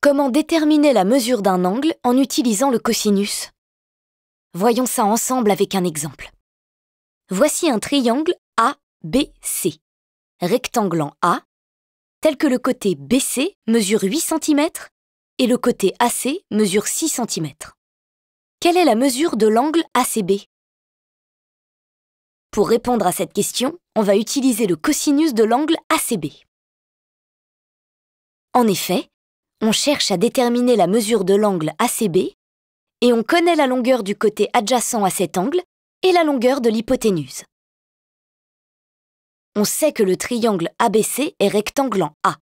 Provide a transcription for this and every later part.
Comment déterminer la mesure d'un angle en utilisant le cosinus? Voyons ça ensemble avec un exemple. Voici un triangle ABC, rectangle en A, tel que le côté BC mesure 8 cm et le côté AC mesure 6 cm. Quelle est la mesure de l'angle ACB? Pour répondre à cette question, on va utiliser le cosinus de l'angle ACB. En effet, on cherche à déterminer la mesure de l'angle ACB et on connaît la longueur du côté adjacent à cet angle et la longueur de l'hypoténuse. On sait que le triangle ABC est rectangle en A.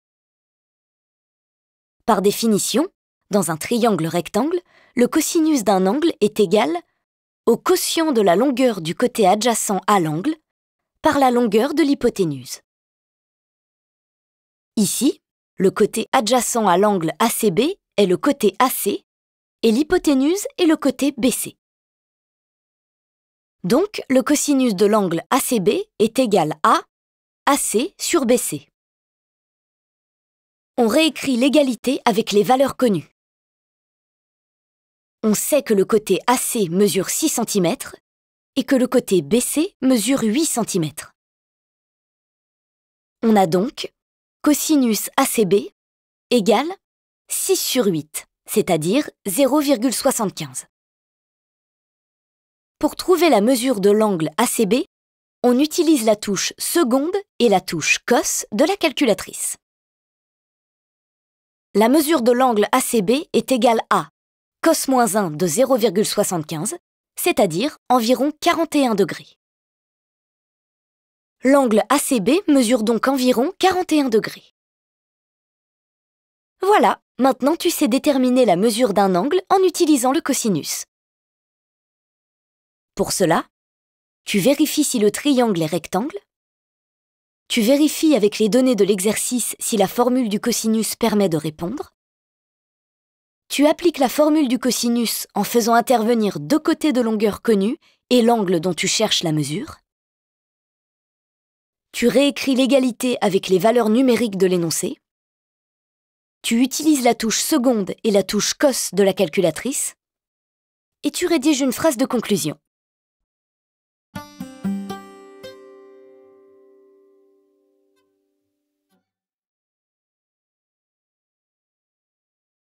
Par définition, dans un triangle rectangle, le cosinus d'un angle est égal au quotient de la longueur du côté adjacent à l'angle par la longueur de l'hypoténuse. Ici, le côté adjacent à l'angle ACB est le côté AC et l'hypoténuse est le côté BC. Donc, le cosinus de l'angle ACB est égal à AC sur BC. On réécrit l'égalité avec les valeurs connues. On sait que le côté AC mesure 6 cm et que le côté BC mesure 8 cm. On a donc cosinus ACB égale 6 sur 8, c'est-à-dire 0,75. Pour trouver la mesure de l'angle ACB, on utilise la touche seconde et la touche cos de la calculatrice. La mesure de l'angle ACB est égale à cos-1 de 0,75, c'est-à-dire environ 41 degrés. L'angle ACB mesure donc environ 41 degrés. Voilà, maintenant tu sais déterminer la mesure d'un angle en utilisant le cosinus. Pour cela, tu vérifies si le triangle est rectangle, tu vérifies avec les données de l'exercice si la formule du cosinus permet de répondre, tu appliques la formule du cosinus en faisant intervenir deux côtés de longueur connus et l'angle dont tu cherches la mesure, tu réécris l'égalité avec les valeurs numériques de l'énoncé, tu utilises la touche seconde et la touche cos de la calculatrice, et tu rédiges une phrase de conclusion.